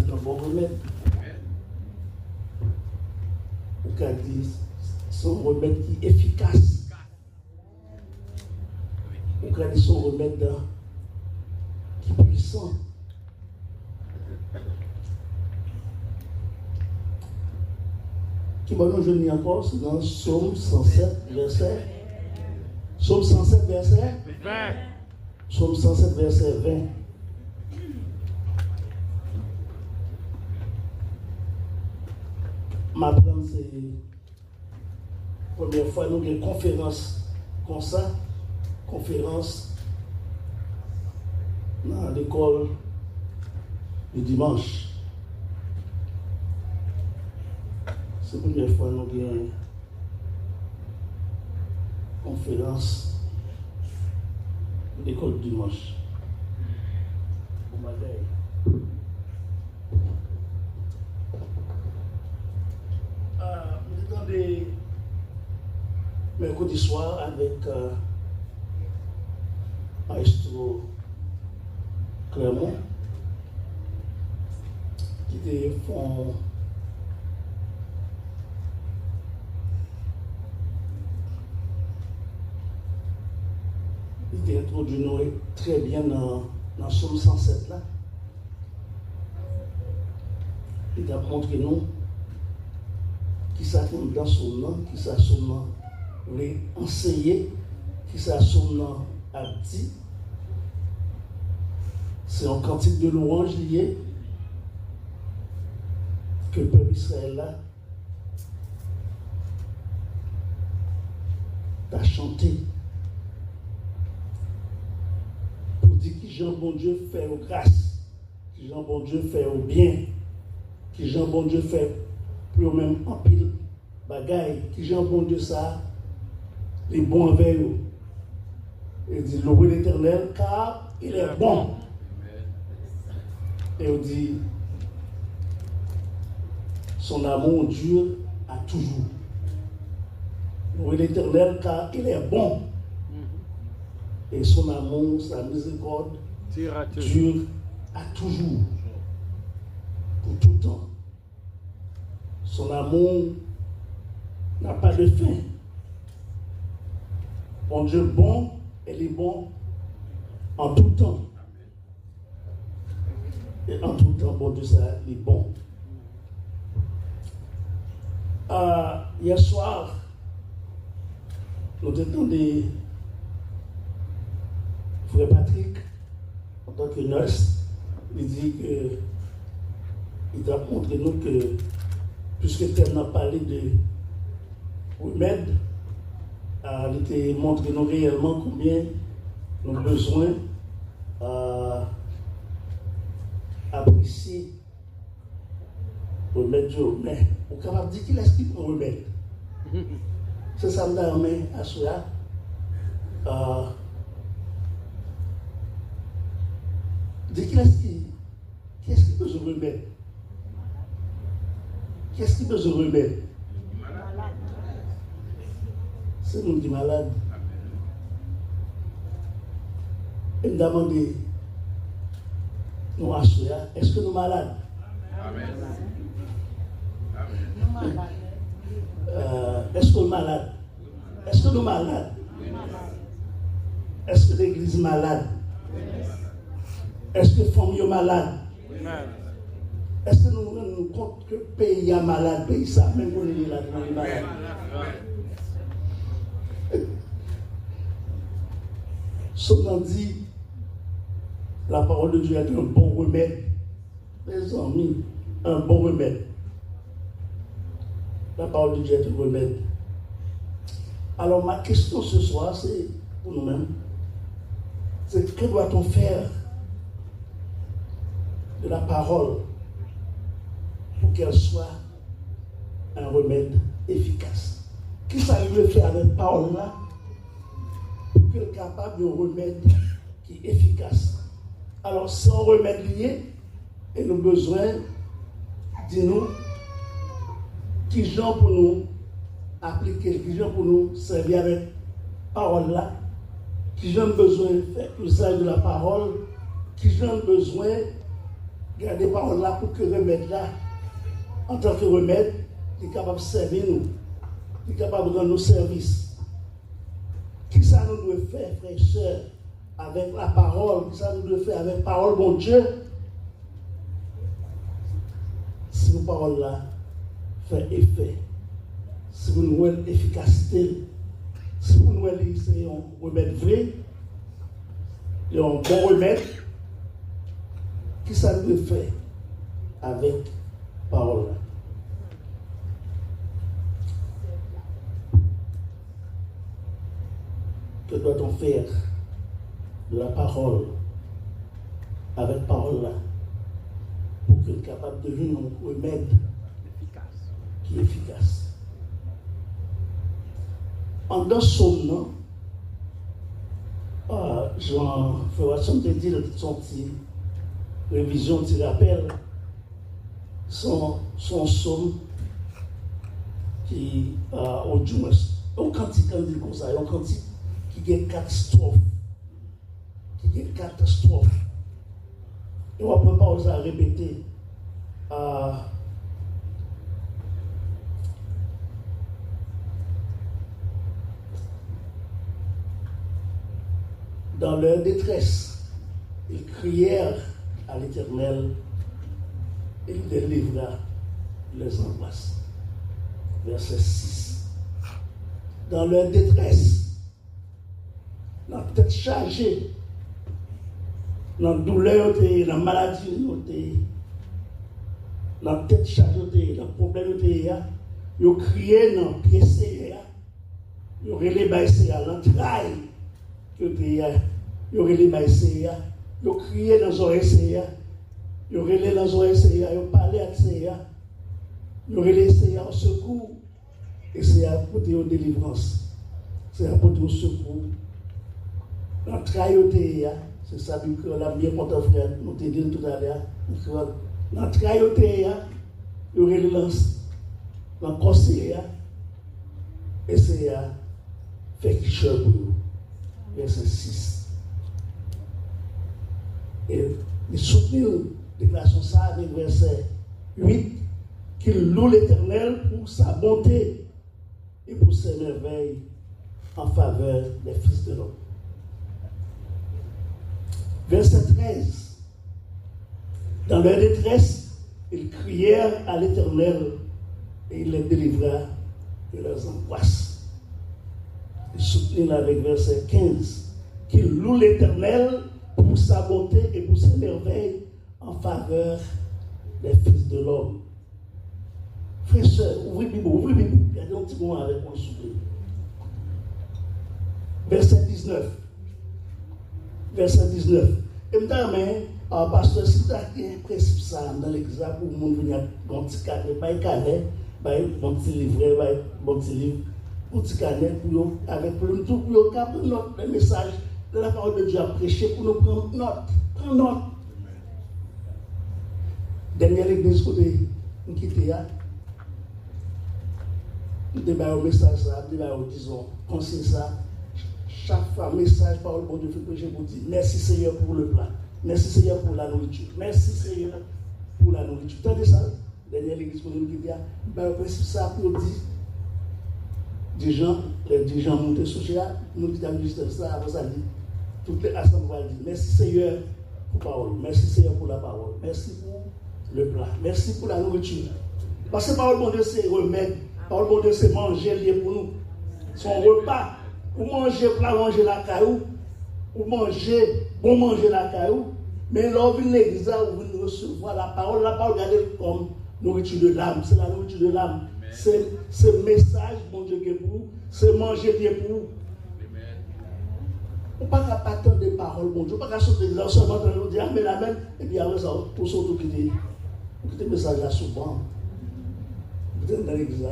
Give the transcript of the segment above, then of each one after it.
c'est un bon remède. Ou qu'a dit, c'est un remède qui est efficace. Ou qu'a dit, c'est un remède qui est puissant. Qui m'a dit, je lis encore, c'est dans Psaume 107, verset. Psaume 107, verset 20. Psaume 107, verset 20. Maintenant, c'est la première fois nous avons une conférence comme ça, conférence dans l'école du dimanche. C'est la première fois nous avons une conférence de l'école du dimanche. Au Madaï. Nous sommes des mercredi soir avec Maestro Clermont qui font il était introduit très bien dans Psaume 107 là. Il a montré nous qui s'attend dans son nom, qui s'attend dans les enseigner, qui s'attend dans a dit. C'est un cantique de louange lié que le peuple Israël là a chanté pour dire que Jean bon Dieu fait aux grâces, que Jean bon Dieu fait au bien, que Jean bon Dieu fait pour même en pile bagaille, que Jean bon Dieu ça, les bons envers eux. Il dit louez l'Éternel car il est bon. Et on dit son amour dure à toujours. Louez l'Éternel car il est bon. Et son amour, sa miséricorde dure à toujours. Pour tout le temps. Son amour n'a pas de fin. Mon Dieu bon, elle est bon en tout temps. Et en tout temps, bon Dieu, ça, il est bon. Hier soir, nous étions des frère Patrick, en tant que nurse, il dit que il a montré nous que, puisque Thème n'a parlé de remède, il a montré nous réellement combien nous avons besoin apprécier le remède Dieu. Mais on est capable de dire qu'il est-ce qu'il prend remède. C'est ça, me à cela. Dis qu'est-ce qui peut se remettre? Qu'est-ce qui peut se remettre? C'est nous qui sommes malades. Et nous demandons, nous assurons, est-ce que nous sommes malades? Amen. Est-ce que nous sommes malades? Est-ce que nous sommes malades? Est-ce que l'église est malade? Est-ce que les familles sont malades? Est-ce que nous nous rendons compte que le pays est malade? Le pays ça, même pour les malades, on est malade. Souvent dit, la parole de Dieu est un bon remède. Les amis, un bon remède. La parole de Dieu est un remède. Alors ma question ce soir, c'est pour nous-mêmes. C'est que doit-on faire de la parole pour qu'elle soit un remède efficace? Qui ça veut faire avec la parole là pour qu'elle soit capable de remède qui est efficace? Alors, c'est un remède lié et nous avons besoin de nous qui gens pour nous appliquer, qui gens pour nous servir avec la parole là, qui gens besoin de faire l'usage de la parole, qui gens besoin Gardez parole là pour que remède là, en tant que remède, il est capable de servir nous, il est capable de rendre nos services. Qui ça nous doit faire, frères et sœurs, avec la parole, qui ça nous doit faire avec la parole, bon Dieu? Si nos paroles là font effet, si vous nous avez efficacité, si vous nous avez un remède vrai, un bon remède, qui ça nous doit faire avec la parole là? Que doit-on faire de la parole, avec la parole là, pour qu'elle soit capable de devenir un remède qui est efficace? En dans son nom, Jean Ferguson te dit son petit révision, petit rappel, son somme qui, au Dieu, au cantique, on dit comme ça, un cantique qui est catastrophe. Qui est catastrophe. Et on va pas oser répéter. Dans leur détresse, ils crièrent à l'Éternel et il les livra les angoisses. Verset 6. Dans leur détresse, dans la tête chargée, dans la douleur, dans la maladie, dans la tête chargée, dans le problème, ils ont crié dans le pied, ils ont relé dans l'entraille, ils ont relé dans ils ont crié dans les oreilles, ils ont relé dans les oreilles, ils ont parlé à ils ont relé au secours, et c'est à apporter aux délivrances, c'est à apporter au secours. L'entraille, c'est ça que la bien mon frère nous te dit tout à l'heure. L'entraille, il y aurait le conseil, et c'est à faire qui cherche pour nous. Verset 6. Et il soutient la déclaration ça avec verset 8, qu'il loue l'Éternel pour sa bonté et pour ses merveilles en faveur des fils de l'homme. Verset 13. Dans leur détresse, ils crièrent à l'Éternel et il les délivra de leurs angoisses. Ils soulignent avec verset 15 qu'ils louent l'Éternel pour sa bonté et pour ses merveilles en faveur des fils de l'homme. Frères et sœurs, ouvrez Bible. Regardez un petit moment avec moi, s'il vous plaît. Verset 19. Verset 19. Et maintenant, pasteur, si tu as un principe ça dans l'exemple où le monde vient dans un petit carnet, pas un carnet, pas un petit livret, pas un petit livre, un petit carnet avec pour nous tout, pour nous prendre note des messages de la parole de Dieu à prêcher, pour nous prendre note. Prends note. Dernière église côté nous quitter, nous débat au message ça, débat au disons, conseil ça. Chaque fois, message, parole, bon Dieu, fait que je vous dis, merci Seigneur pour le plat, merci Seigneur pour la nourriture, merci Seigneur pour la nourriture. Tendez ça, dernière église pour nous qui dit, ben, principe ça pour dire, les gens montés sur cela, nous qui avons juste ça, avant ça dit, toutes les assemblées disent, merci Seigneur pour la parole, merci Seigneur pour la parole, merci pour le plat, merci pour la nourriture. Parce que parole, bon Dieu, c'est remède, parole, bon Dieu, c'est manger lié pour nous, son repas. Ou manger plat, manger la caillou, ou manger, bon manger la caillou, mais là, vous venez l'église, vous venez recevoir la parole, regardez comme nourriture de l'âme, c'est la nourriture de l'âme, c'est le message, bon Dieu, qui est pour vous, c'est manger bien pour vous. On ne peut pas attendre des paroles, bon Dieu, on ne peut pas sortir l'église, seulement en train de dire, amen, amen, et puis après ça, tout surtout qui dit, écoutez le message là souvent, vous êtes dans l'église,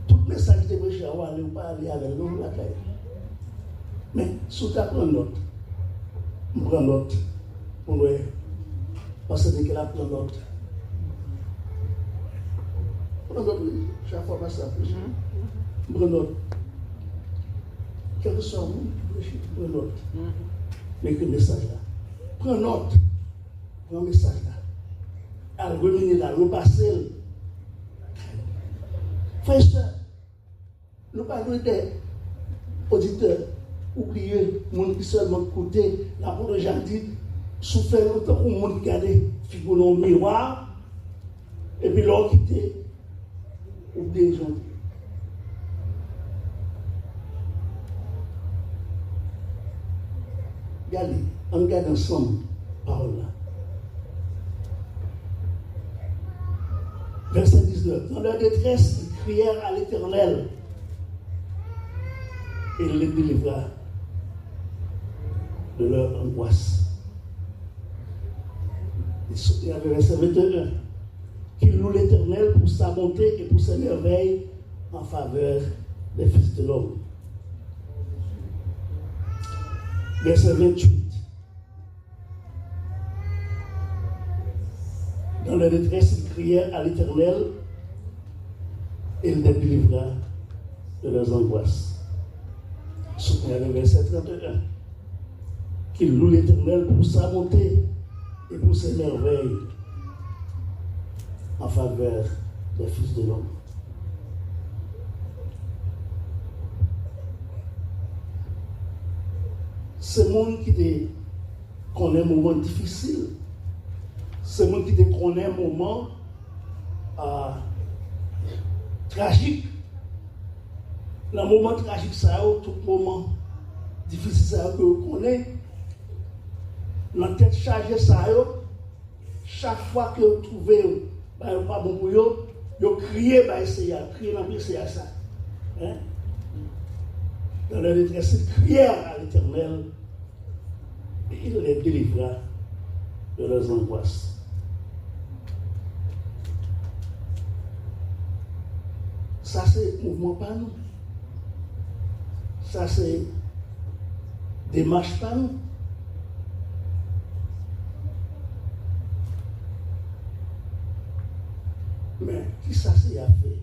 tout message qui est prêché, on va aller ou pas aller avec nous, la caillou. Mais si tu prends note, on prend note pour nous, parce que qu'elle a pris note. Prends note, chaque fois que ça plus. Prends note. Quel que soit vous, prends note. Mais que message là. Prends note. Prends message là. à reminer, à repasser. Frères et sœurs, nous parlons des auditeurs, oubliés, monde qui seulement écouté, l'apôtre de Jean dit, souffert longtemps pour le monde garder, figure dans le miroir, et puis l'autre quitter, oublier les gens. Regardez, on regarde ensemble, parole là. Verset 19. Dans leur détresse, ils crièrent à l'Éternel et il les délivra de leur angoisse. Il y avait verset 21. Qu'ils louent l'Éternel pour sa bonté et pour ses merveilles en faveur des fils de l'homme. Verset 28. Dans leur détresse, ils crièrent à l'Éternel et il les délivra de leurs angoisses. Soutenez le verset 31. Qu'ils louent l'Éternel pour sa bonté et pour ses merveilles en faveur des fils de l'homme. Ce monde qui connaît un moment difficile, ce monde qui connaît un moment tragique. Le moment tragique, ça a tout moment difficile, ça que vous connaissez. La tête chargée, ça a chaque fois que vous trouvez pas bon pour vous criez, criez dans le c'est ça. Hein? Dans leur détresse, ils crièrent à l'Éternel et il les délivra de leurs angoisses. Ça, c'est mouvement pas nous. Ça, c'est démarche pas nous. Mais qui ça c'est à faire?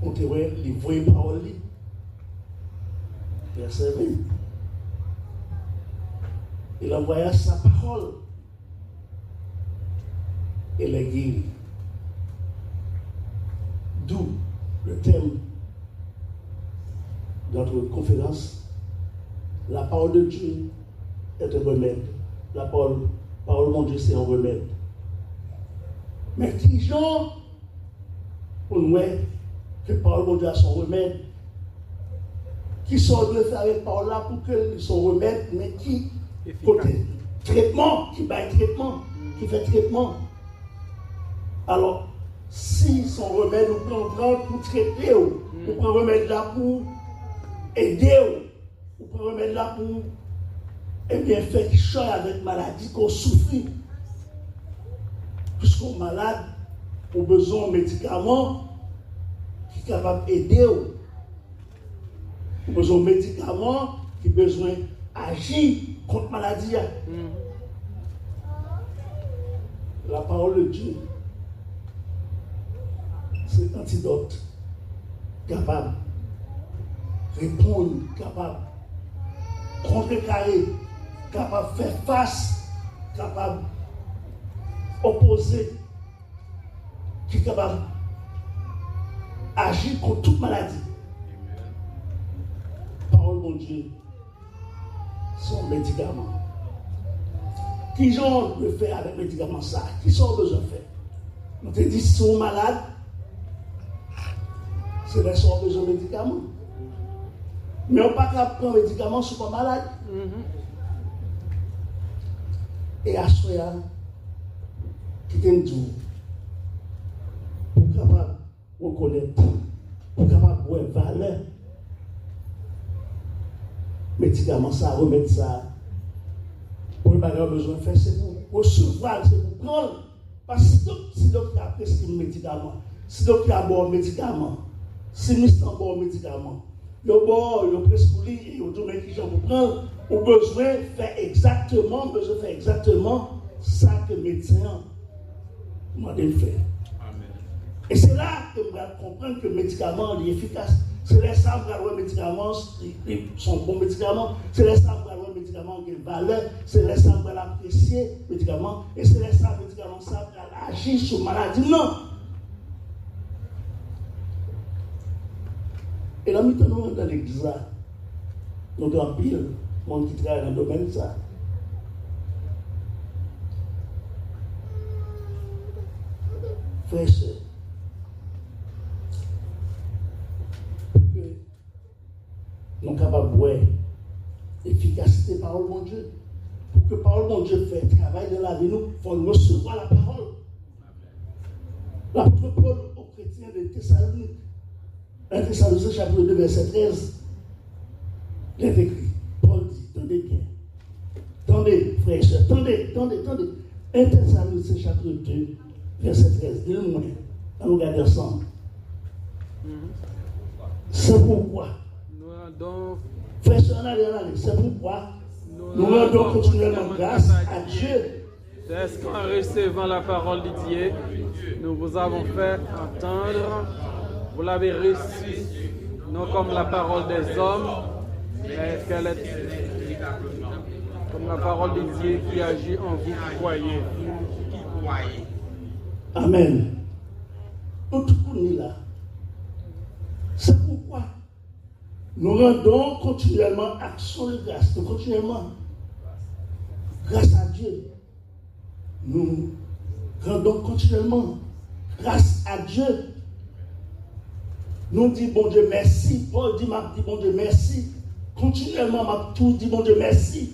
On te voit les vraies paroles. Verset 20. Il envoya sa parole et les guérit. D'où le thème de notre conférence. La parole de Dieu est un remède. La parole de Dieu, c'est un remède. Mais qui gens, pour nous, que la parole de Dieu a son remède, qui sont de faire avec la parole là pour que son remède, mais qui côté traitement, qui bat traitement, qui fait traitement. Alors, si son remède nous prend pour traiter, ou prend remède là pour aider, ou prend remède là pour faire quelque chose avec maladie qu'on souffre. Puisqu'on est malade, on a besoin de médicaments qui sont capables d'aider. On a besoin de médicaments qui ont besoin d'agir contre la maladie. La parole de Dieu, c'est un antidote capable de répondre, capable de contrecarrer, capable de faire face, capable opposé, qui est capable d'agir contre toute maladie. Parole de Dieu, son médicament. Qui j'en peut faire avec le médicament ça? Qui sont besoin de faire? On te dit, si sont malades, c'est vrai qu'ils ont besoin de médicaments. Mais on ne peut pas prendre un médicament si on n'est pas malade. Et à ce moment-là, qui t'aime tout, pour capable de reconnaître, pour capable de voir valeur, médicaments, ça, remettre ça, pour ne pas avoir besoin de faire, c'est pour recevoir, c'est pour prendre. Parce que si le docteur a prescrit un médicament, si le docteur a bon médicament, si le ministre a bon médicament, il a prescrit, il a tout le monde qui pour prendre, on a besoin de faire exactement, ça que le médecin m'a dit de faire. Amen. Et c'est là que je vais comprendre que le médicament est efficace. C'est les sables qui ont médicaments, sont bons médicaments. C'est les sables qui ont médicaments qui ont valeur. C'est les sables qui ont apprécié médicaments. Et c'est les sables médicaments qui ont agi sur la maladie. Non. Et là, maintenant, dans l'église, nous avons pile de monde qui travaille dans le domaine de ça. Frères et sœurs, nous sommes capables de voir l'efficacité de la parole de mon Dieu. Pour que la parole de mon Dieu fasse travail dans la vie, nous faut recevoir la parole. L'apôtre Paul aux chrétiens de Thessalonique, 1 Thessaloniciens chapitre 2, verset 13, il est écrit, Paul dit, tendez bien. Tendez, frères et sœurs, tendez. 1 Thessaloniciens chapitre 2, verset 13, de moins, on nous regarde ensemble. C'est pourquoi. Frères et sœurs, allez, c'est pourquoi nous rendons continuellement grâce à Dieu. C'est qu'en recevant la parole de Dieu, nous vous avons fait entendre, vous l'avez reçue, non comme la parole des hommes, mais qu'elle est comme la parole de Dieu qui agit en vous qui croyez. Amen. Nous tout connaissons là. C'est pourquoi nous rendons continuellement action de grâce. Nous continuellement, grâce à Dieu, nous rendons continuellement grâce à Dieu. Nous disons bon Dieu merci. Paul dit bon Dieu merci. Continuellement, m'a tout dit bon Dieu merci.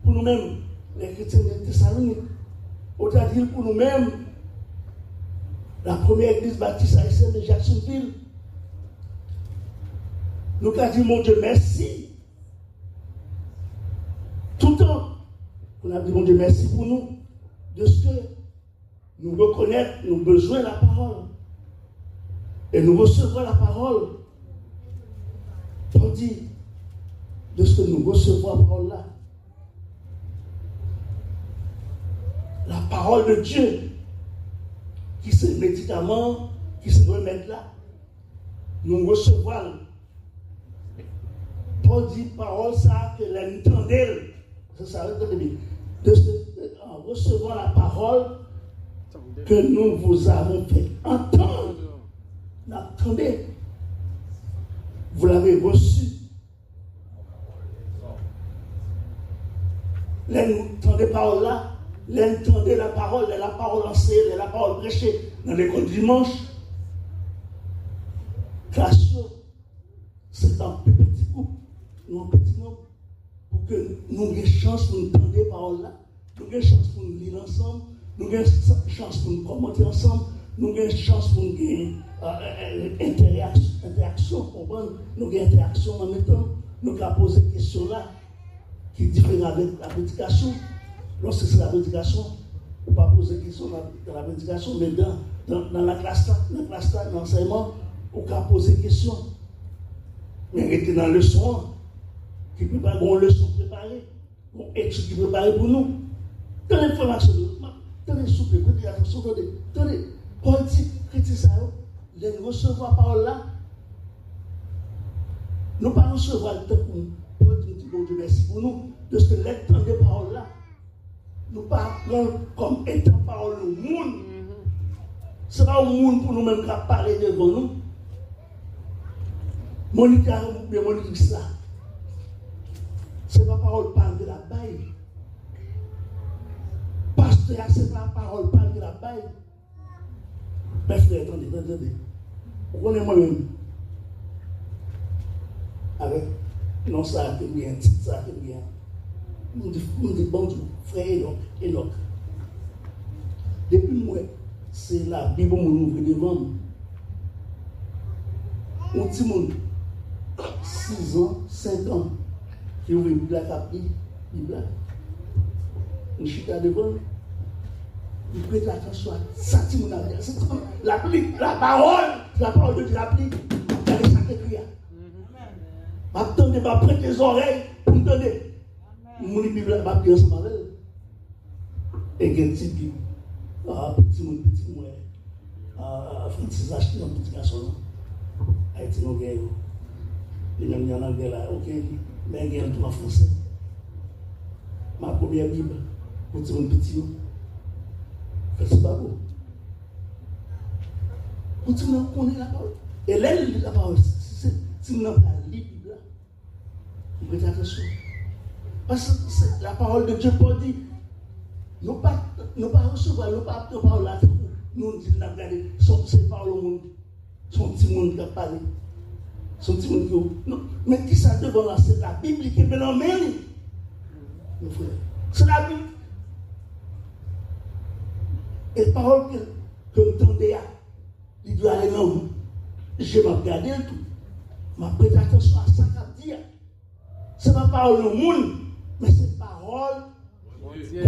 Pour nous-mêmes, les chrétiens de Thessalonique. Autant dire pour nous-mêmes, la première église baptiste haïtienne de Jacksonville. Nous avons dit mon Dieu merci. Tout le temps, on a dit mon Dieu merci pour nous. De ce que nous reconnaissons nos besoins de la parole. Et nous recevons la parole. On dit de ce que nous recevons la parole là. La parole de Dieu, qui c'est le médicament, qui se remède là. Nous recevons. Paul dit parole ça que l'entendez. C'est ça, en recevant la parole que nous vous avons fait entendre. Attendez, vous l'avez reçu. L'entendez parole là, l'entendez la parole enseignée, la parole prêchée dans l'école du dimanche. Création, c'est un petit groupe, un petit nombre, pour que nous ayons chance pour nous entendre la parole là, nous ayons chance pour nous lire ensemble, nous ayons chance pour nous commenter ensemble, nous avons une chance pour nous gagner interaction, comprendre, nous avons interaction en même temps, nous avons posé des questions là, qui diffèrent avec la prédication. Lorsque c'est la prédication, on ne peut pas poser des questions dans la prédication, mais dans la classe, dans l'enseignement, on peut poser des questions. Mais rester dans le leçon, qui prépare une leçon préparée, une étude qui préparée pour nous. Dans l'information, dans les souffles, prêtez attention, attendez. Paul dit, chrétien ça, de recevoir la parole là. Nous ne pas recevoir le temps pour nous. Paul dit, bon Dieu, merci pour nous. De ce que l'étant de parole là, nous ne pas prendre comme étant parole au monde. Ce n'est pas au monde pour nous-mêmes qui parler devant nous. Monique ça. Ce n'est pas parole parle de la baille. Pasteur, ce n'est pas parole parle de la baille. Mais frère, attendez. Vous connaissez moi-même. Avec non ça que bien, ça que bien. Nous dit bon Dieu, frère Enoch. Depuis moi, c'est la Bible qui m'ouvre devant moi. Un petit monde, 6 ans, 5 ans, qui ouvre une Bible à Bible. Une chita devant lui. Il prête attention à ça, la parole de Dieu l'applique dans les sacs écrits. Attendez, va prêter les oreilles pour me donner. Mon Bible va bien se parler. Et il y a une petite Bible. Petit moi. Francis acheté un petit garçon. A été non gagné. Et même il y en a anglais là, ok, mais il y a un droit français. Ma première Bible, pour dire un petit mot. C'est pas beau. Pour dire qu'on est la parole. Et là, il lit la parole. Si nous n'avons pas lu la Bible là, vous prêtez attention. Parce que c'est la parole de Dieu pour dire, nous pas recevoir, nous pas parole là. Nous disons, nous regardons, c'est parole au monde. Son petit monde qui a parlé. Son petit monde qui a. Mais qui ça devant là? C'est la Bible qui est dans la main. C'est la Bible. Et la parole que vous entendez, il doit aller dans vous. Je vais regarder tout. Je vais prêter attention à ça qu'il dit. Ce n'est pas parole au monde, mais c'est parole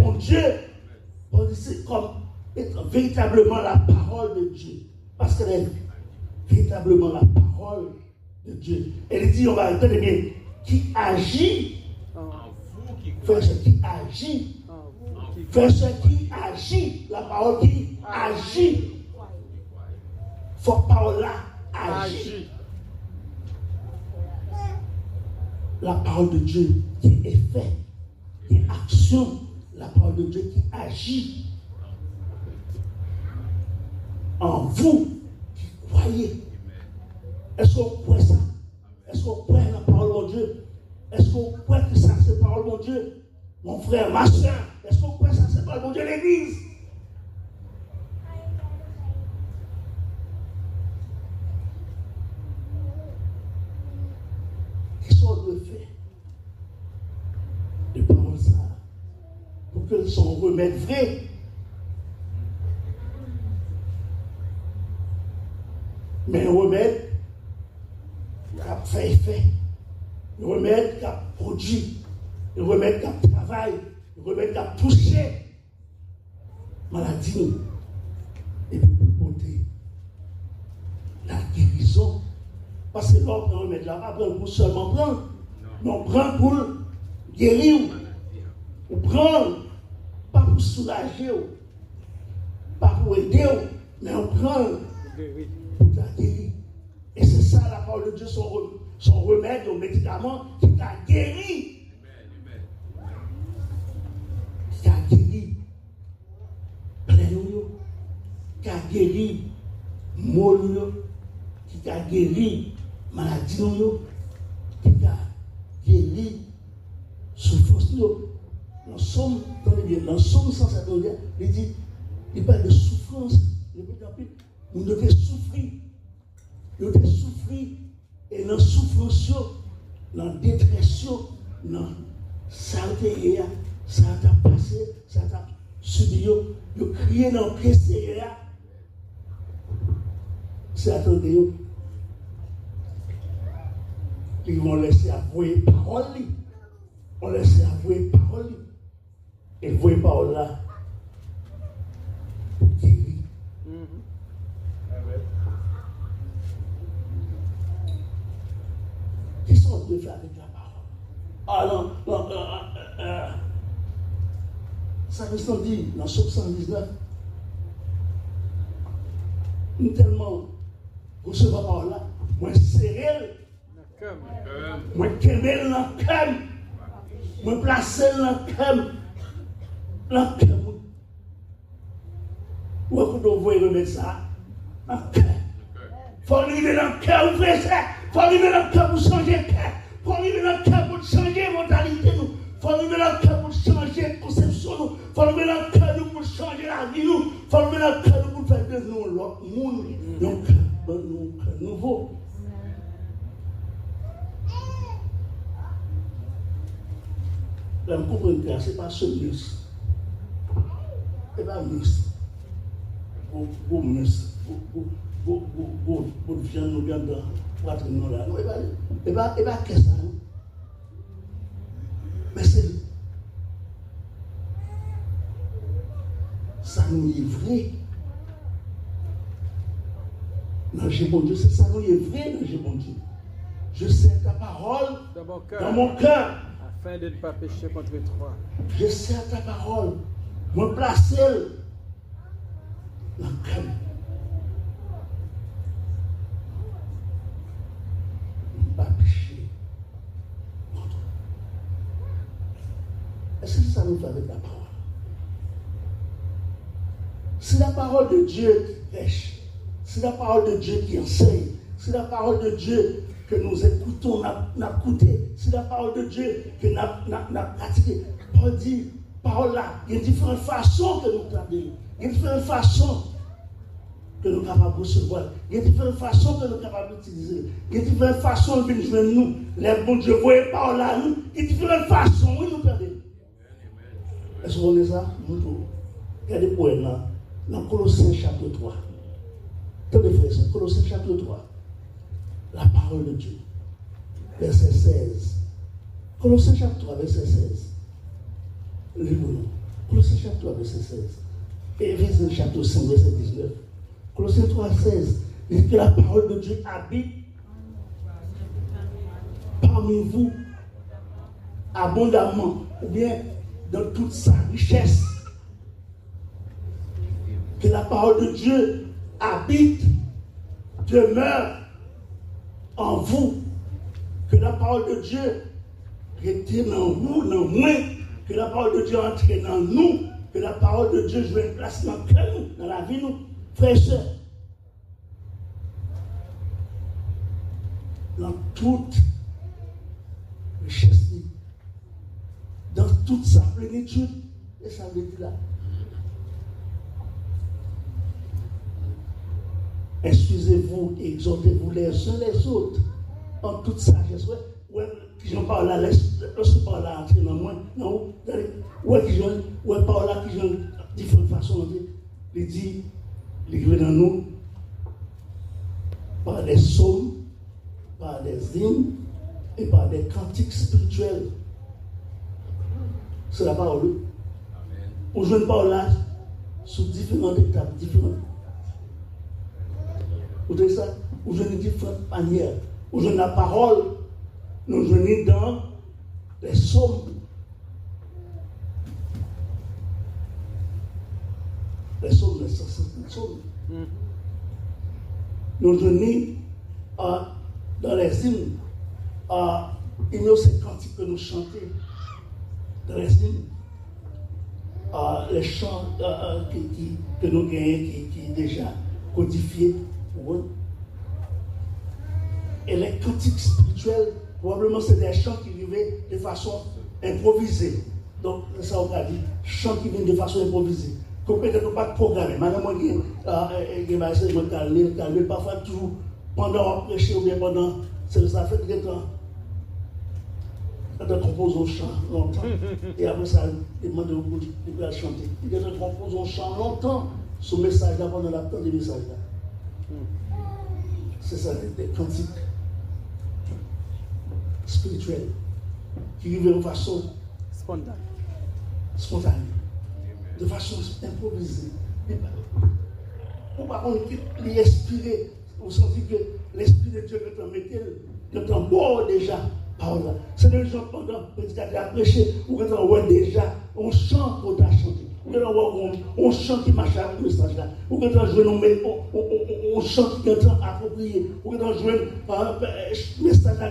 mon Dieu. C'est comme être véritablement la parole de Dieu. Parce qu'elle est véritablement la parole de Dieu. Elle dit, on va entendre bien, qui agit. Faire ce qui agit. Faire ce qui agit. La parole qui agit. Faut parole là agit. La parole de Dieu qui est effet, qui est action. La parole de Dieu qui agit. En vous qui croyez. Est-ce qu'on croit ça? Est-ce qu'on croit la parole de Dieu? Est-ce qu'on croit que ça c'est la parole de Dieu? Mon frère, ma soeur, est-ce qu'on croit que ça c'est la parole de Dieu, l'Église? Qu'est-ce qu'on doit faire de parole ça pour que son remède vrai? Mais un remède qui a fait effet, un remède qui a produit, un remède qui a travaillé, un remède qui a touché maladie et puis pour porter la guérison. Parce que l'autre remède là, pas prendre pour seulement prendre, mais on prend pour guérir, on prend pas pour soulager, pas pour aider, mais on prend pour la guérir. Et c'est ça la parole de Dieu, son remède au médicament qui t'a guéri. Qui t'a guéri. Pleinement. Qui t'a guéri. Mollo. Qui t'a guéri. Maladie. Qui t'a guéri. Souffrance. Dans Somme, dans Somme 151, il dit, il parle de souffrance. Vous devez souffrir. Vous devez souffrir. Et dans la souffrance, dans la détresse, dans la saleté, ça t'a passé, ça t'a subi. Vous criez dans le pied, c'est attendez. Ils vont laisser avouer parole. On laisse avouer parole. Et vous voyez parole là. Pour guérir. Qu'est-ce qu'on peut faire avec la parole? Ah non. Ça veut dire, dans le Psaume 119, nous tellement recevoir la parole là, moi serré, moi kemel dans le cœur, moi placé dans le cœur. Où est-ce que vous voyez remettre ça? Dans le cœur. Il faut arriver dans le cœur, vous faites ça. Il faut arriver dans le cœur pour changer le cœur. Il faut arriver dans le cœur pour changer la mentalité. Il faut arriver dans le cœur pour changer la conception. Il faut arriver dans le cœur pour changer la vie. Il faut arriver dans le cœur pour faire de nous l'autre monde. Donc, un cœur nouveau. Là, vous comprenez que ce n'est pas ce muscle. Ce n'est pas muscle. Vos muscles. Vos viande nous viande dans poitrine là. Et pas qu'est-ce ça. Mais c'est ça nous est vrai. Non, j'ai bon Dieu, c'est ça nous est vrai, non, j'ai bon Dieu. Je sais ta parole dans mon cœur. Afin de ne pas pécher contre toi. Je sais ta parole. Me placer dans le cœur. Pas pécher. C'est la parole de Dieu qui prêche. C'est la parole de Dieu qui enseigne. C'est la parole de Dieu que nous écoutons, n'a écouté. C'est la parole de Dieu que nous avons pratiqué. Paul dit, parole là, il y a différentes façons que nous traduisons. Il y a différentes façons que nous sommes capables de recevoir. Il y a différentes façons que nous sommes capables d'utiliser. Il y a différentes façons de venir nous. Les bons Dieu, voyez parole là, nous. Il y a différentes façons, oui, nous perdons. Est-ce qu'on est ça? Nous, regardez pour elle là, dans Colossiens chapitre 3. Tenez frères, Colossiens chapitre 3. La parole de Dieu. Verset 16. Colossiens chapitre 3, verset 16. Lisez-nous. Colossiens chapitre 3, verset 16. Et Éphésiens chapitre 5, verset 19. Colossiens 3, 16. Il dit que la parole de Dieu habite parmi vous abondamment, ou bien dans toute sa richesse. Que la parole de Dieu habite, demeure en vous. Que la parole de Dieu reste dans vous, dans moi. Que la parole de Dieu entre dans nous. Que la parole de Dieu joue une place dans le cœur, dans la vie, nous. Frères et sœurs. Dans toute richesse, dans toute sa plénitude, et ça veut dire là. Excusez-vous et exhortez-vous les uns les autres en toute sagesse. Ouais, qui j'en parle là, lorsque parle là, entrer dans moi, non, ouais, qui j'en parle là, qui j'en différentes façons, il dit, il est dans nous par des psaumes, par des hymnes et par des cantiques spirituels. C'est la parole. On joue une parole là sous différentes étapes, différentes. Vous voyez ça? Vous jouez différentes manières. Vous jouez la parole, nous jouons dans les psaumes. Les psaumes, les 150 psaumes. Nous jouons dans les hymnes. Il y a ces cantiques que nous chantons. Dans les hymnes. Les chants que nous gagnons, qui sont déjà codifiés. Et les cantiques spirituels, probablement c'est des chants qui arrivaient de façon improvisée. Donc, ça on va dire, chants qui viennent de façon improvisée. Qu'on peut-être pas programmer. Madame, moi, il y a calmer, parfois toujours, pendant un prêcher ou bien pendant, ça fait des temps. Quand on compose un chant longtemps, et après ça, il demande de chanter. Quand on compose un chant longtemps, ce message-là, pendant la temps des messages-là. C'est ça, des cantiques spirituels qui vivent de façon spontanée, de façon improvisée. On va les inspirer, on sentit que l'Esprit de Dieu est en bord déjà. C'est des gens pendant que le prédicateur a prêché, ou quand on voit déjà, on chante qu'on a chanté. On chante qui marche avec le message là. Ou quand on chante qui est approprié. Ou quand on joue un message là,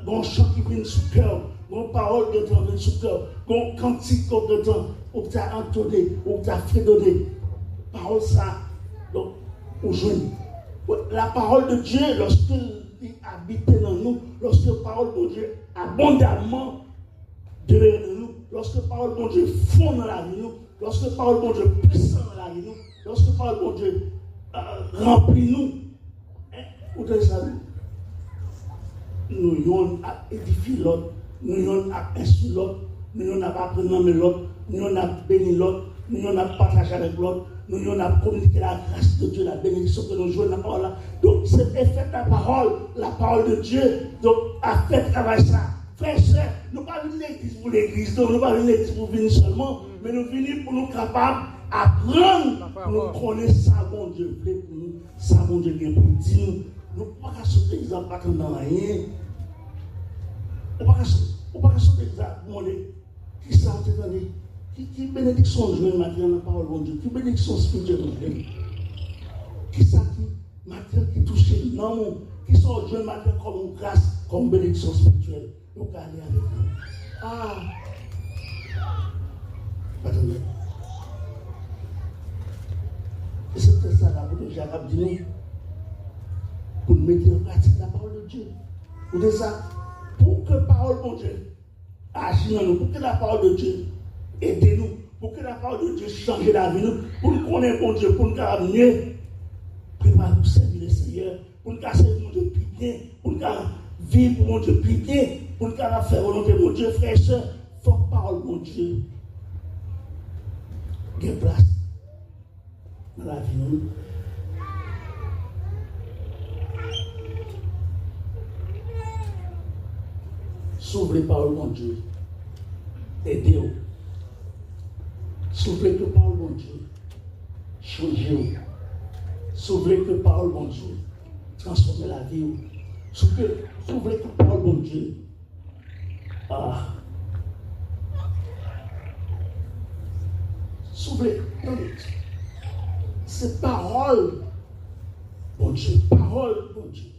on chante qui vient sous cœur. On parole qui vient sous cœur. On cantique qui on t'a entonné, on t'a fredonné. Parole ça. Donc, on joue. La parole de Dieu, lorsqu'il habite dans nous, lorsque la parole de Dieu abondamment demeure dans nous, lorsque la parole de Dieu fond dans la vie nous, lorsque la parole de Dieu puissant dans la vie nous, lorsque la parole de Dieu remplit nous, vous devez savoir, nous y à édifier l'autre, nous y à instruire l'autre, nous y à apprendre l'autre, nous y à bénir l'autre, nous y à partager avec l'autre, nous y à communiquer la grâce de Dieu, la bénédiction que nous jouons dans la parole là. Donc, c'est fait la parole de Dieu, donc, a fait travail ça. Frères et sœurs, nous ne sommes pas venus l'église pour l'église, nous ne sommes pas venus l'église pour venir seulement, mais nous venons pour nous capables d'apprendre, pour nous connaître ça, bon Dieu, pour nous, ça, bon Dieu, bien pour nous dire, nous ne pouvons pas sauter l'exemple, pas dans rien. On ne peut pas sauter l'exemple, demander qui ça, qui bénédiction je vais mettre dans la parole de Dieu, qui bénédiction spirituelle je vais qui ça qui matin qui touche non, qui sont je vais mettre comme grâce, comme bénédiction spirituelle. Nous allons aller avec nous. Ah! Attendez. Et c'est peut-être ça l'apôtre Jacques a dit pour mettre en pratique la parole de Dieu. Vous dites ça? Pour que la parole de Dieu agisse en nous, pour que la parole de Dieu aide nous, pour que la parole de Dieu change la vie, pour nous connaître mon Dieu, pour nous mieux préparer pour servir le Seigneur, pour nous servir mon Dieu plus bien, pour nous vivre pour mon Dieu plus bien, pour nous faire volonté mon Dieu, frères et sœurs, faut parole mon Dieu. Il y a place dans la vie nous. S'ouvrir parole mon Dieu. Aidez-vous. S'ouvrir que parole mon Dieu. Changez-vous. S'ouvrir que parole mon Dieu. Transformer la vie. S'ouvrir que parole mon Dieu. S'ouvrir. C'est parole mon Dieu. Parole mon Dieu.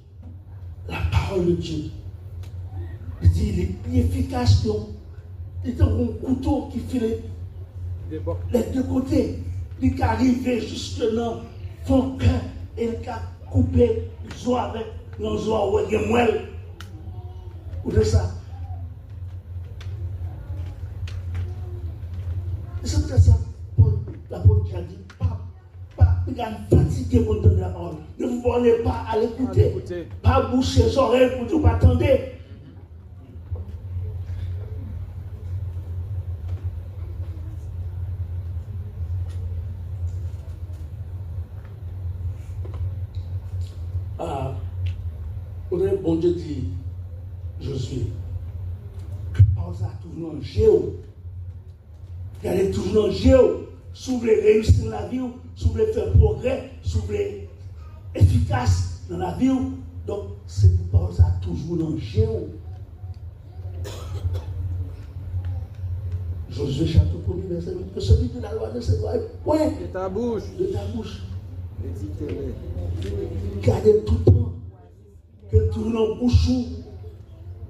La parole de Dieu. Il dit, il est plus efficace que il est un couteau qui fait les deux côtés. Il peut arriver jusque dans son cœur et il peut couper les os avec les os ou les moelles. Ou de ça. Et c'est peut-être ça, l'apôtre qui a dit, pas fatigué pour entendre la parole. Ne vous voulez pas à l'écouter. Pas boucher les oreilles pour ne pas attendre. Bon Dieu dit, Josué, que parole ça toujours en géo. Regardez toujours en géo. Si vous voulez réussir dans la vie, si vous voulez faire progrès, si vous voulez être efficace dans la vie, donc c'est pour parole ça toujours en géo. Josué chapitre 1er verset 8, que celui de la loi de ses doigts est point de ta bouche. De ta bouche. Méditez-les. Gardez tout le temps. Que tout le bouche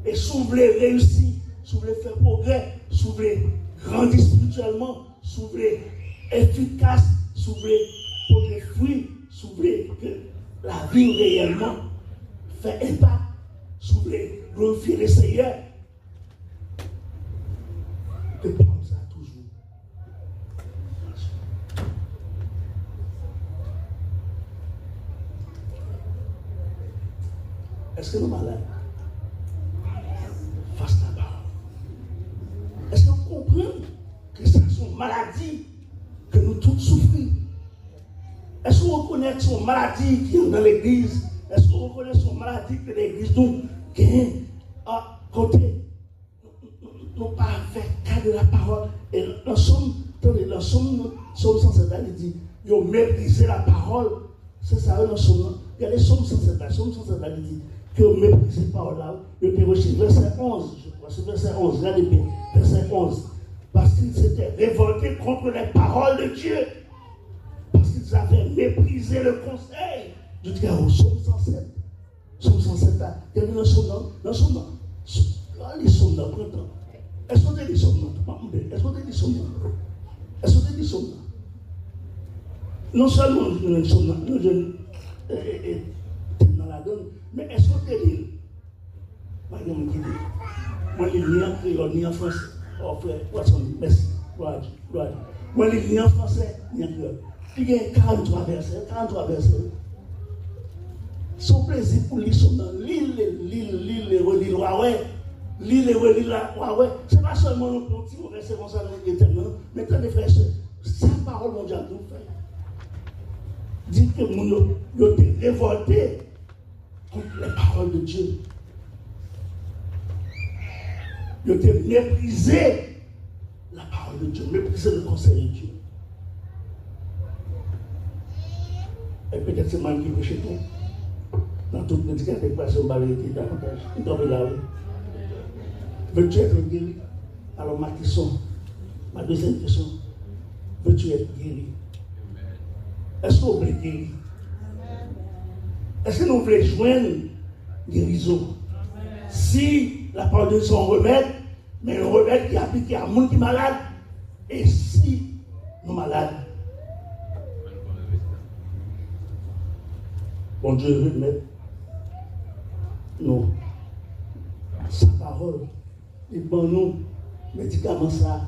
et si vous voulez réussir, si vous voulez faire progrès, si vous voulez grandir spirituellement, si vous voulez être efficace, si vous voulez porter des fruits, si vous voulez que la vie réellement fait impact, si vous voulez glorifier le Seigneur, que parle ça toujours. Est-ce que nous sommes malades? Face à la parole. Est-ce que vous comprenez que c'est une maladie que nous tous souffrons? Est-ce que vous reconnaissez son maladie qui est dans l'église? Est-ce que vous reconnaissez son maladie que l'église nous gagne à côté? Nous pas fait cas de la parole. Et dans Somme 107, il dit, ils ont méprisé la parole. C'est ça, dans Somme. Il y a les Somme 107, il dit, que vous méprisez la parole là. Il y a reçu verset 11, je crois, c'est verset 11, regardez bien, verset 11. Parce qu'ils s'étaient révoltés contre les paroles de Dieu. Parce qu'ils avaient méprisé le conseil du Dieu. Somme 107. Somme 107, il y a dans son nom. Les sommes dans le printemps. Est-ce qu'on te dit son nom? Est-ce qu'on te dit son nom? Est-ce qu'on te dit son nom? Non seulement nous sommes dans la donne, mais est-ce qu'on te dit? Moi, je ni en créole, ni en français. Oh frère, merci. Moi, je ni en français, ni en créole. Il y a 43 versets. Son plaisir pour lire son nom, lire, relire, ouais. C'est pas seulement un petit verset comme ça dans l'éternel, mais quand les frères, c'est la parole mondiale nous fait. Dit que nous avons été révoltés contre les paroles de Dieu. Ils ont été méprisé la parole de Dieu, méprisé le conseil de Dieu. Et peut-être c'est moi qui vais chez toi. Dans toute médicament, il passe au balai qui est davantage. Il tombe là. Veux-tu être guéri? Alors ma deuxième question, veux-tu être guéri? Est-ce que vous voulez guérir? Est-ce que nous voulons joindre guérison? Si la parole de Dieu est un remède, mais un remède qui est appliqué à monde qui est malade, et si nous sommes malades, Bon Dieu remet nous sa parole. Il bon nous médicaments ça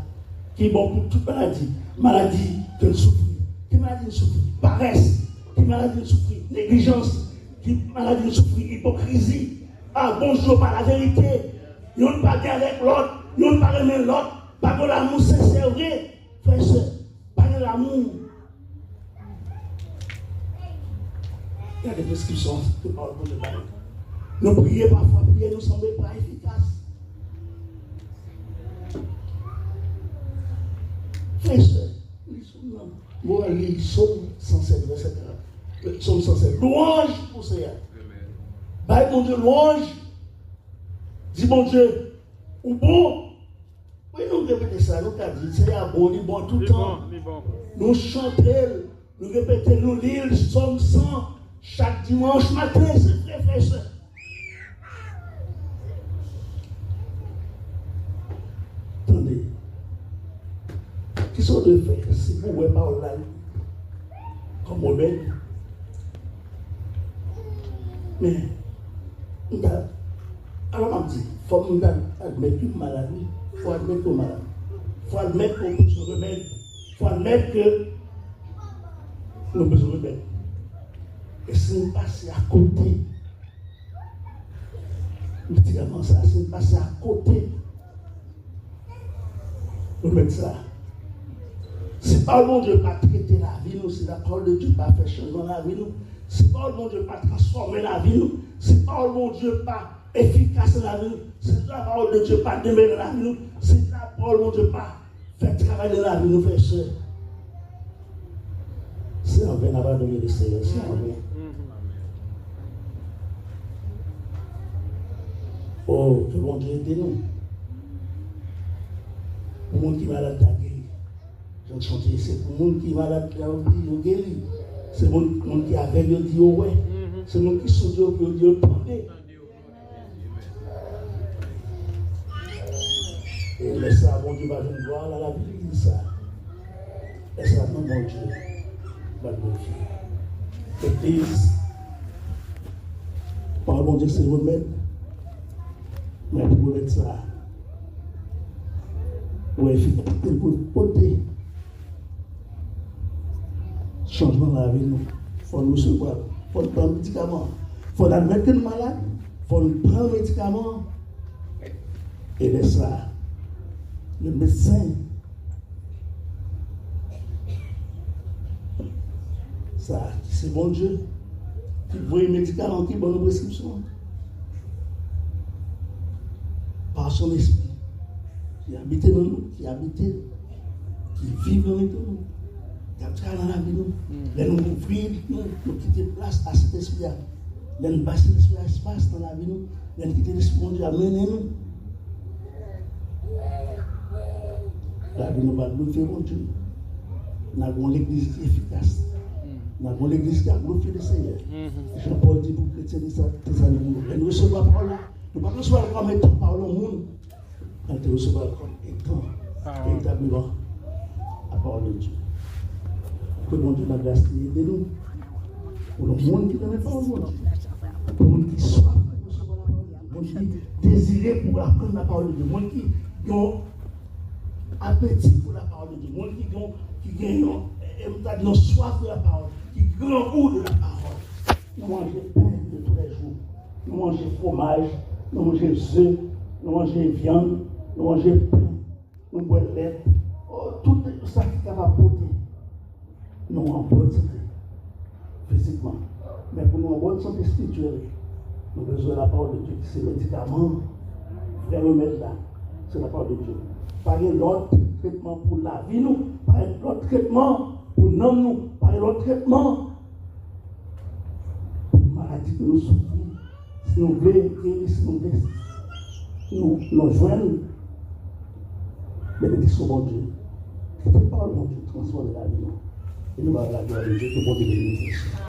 qui est bon pour toute maladie. Maladie que nous souffrons. Qui maladie nous souffrons? Paresse. Qui maladie nous souffrons? Négligence. Qui maladie nous souffrons? Hypocrisie. Ah, bonjour par la vérité. Ils n'ont pas bien avec l'autre. Ils n'ont pas aimé l'autre. Pas de l'amour sincère, vrai. Frère et soeur, pas de l'amour. Il y a des prescriptions que parle pour le parler. Nous prions parfois, prier nous semble pas efficace. Frère et soeur, moi, les psaumes 107, verset 40. Psaume 107. Louange pour Seigneur. Bye, mon Dieu, louange. Dis, mon Dieu, ou bon. Oui, nous répétons ça, nous avons dit, Seigneur, bon, il est bon tout le temps. Nous chantons, nous répétons, nous lisons le psaume 100 chaque dimanche matin, c'est très frère, frère. Attendez. Qu'est-ce qu'on doit faire si vous ne voyez pas là, comme on est? Mais, alors on dit, il faut admettre une maladie, il faut admettre une maladie, il faut admettre qu'on peut se remettre, il faut admettre que nous peut se remettre. Et si nous passons à côté, nous disons ça, si nous passons à côté, nous mettons ça. C'est pas le bon Dieu pas traiter la vie, nous, c'est la parole de Dieu pas faire changement la vie, nous. C'est pas le bon Dieu pas transformer la vie, nous. C'est pas le bon Dieu pas efficace dans la vie, nous. C'est la parole de Dieu pas démêler la vie, nous. C'est la parole de Dieu pas faire travailler la vie, nous, frères et sœurs. C'est en vain d'avoir donné le Seigneur, c'est en vain. Oh, que bon Dieu aide nous. Pour le monde qui est malade, il a guéri. Je chanter, c'est pour le monde qui est malade, il a guéri. C'est pour le monde qui est aveugle, il dit ouais. C'est le monde qui sont Dieu, qui dit attendez. Et laisse ça, bon Dieu va venir voir là, la Bible dit ça. Laisse ça, non, mon Dieu va glorifier. L'église, par bon Dieu, c'est le remède. Mais pour mettre ça, pour efficacité, pour porter changement dans la vie, il faut nous recevoir, il faut nous prendre le médicament, il faut admettre que nous sommes malades, il faut nous prendre le médicament. Et de ça, le médecin, ça, c'est bon Dieu, qui voit les médicaments, qui donne une prescription. Par son esprit, qui habite dans nous, qui vit dans nous, qui travaille dans la vie, nous, nous ouvrir, nous quitter place à cet esprit, nous passer l'esprit à espace dans la vie, nous quitter l'esprit de Dieu à mener nous. La vie nous va glorifier mon Dieu. Nous avons l'église efficace. Nous avons l'église qui a glorifié le Seigneur. Jean-Paul dit pour les chrétiens, nous recevons la parole. Nous ne pouvons pas recevoir comme étant par le monde, quand nous recevons comme étant véritablement la parole de Dieu. Que mon Dieu, la grâce qui aide nous, pour le monde qui donne la parole de Dieu, pour le monde qui soif pour recevoir la parole de Dieu, pour le monde qui désire pour apprendre la parole de Dieu, pour le monde qui a appétit pour la parole de Dieu, pour le monde qui a soif de la parole, qui a grand goût de la parole. Nous mangeons pain de tous les jours, nous mangeons fromage. Nous mangeons œufs, nous mangeons viande, nous mangeons pain, nous boivons lait. Tout ça qui est capable de porter nous en bonne santé, physiquement. Mais pour nous en bonne santé spirituelle, nous avons besoin de la parole de Dieu. C'est le médicament, vrai remède là, c'est la parole de Dieu. Pas l'autre traitement pour la vie, nous, pas l'autre traitement pour l'homme, nous, pas l'autre traitement pour la maladie que nous souffrons. Si nous voulons guérir, si nous voulons nous joindre, bénédiction mon Dieu. C'est pas le bon Dieu, transforme la vie. Et nous allons la gloire de Dieu, que bon Dieu bénisse.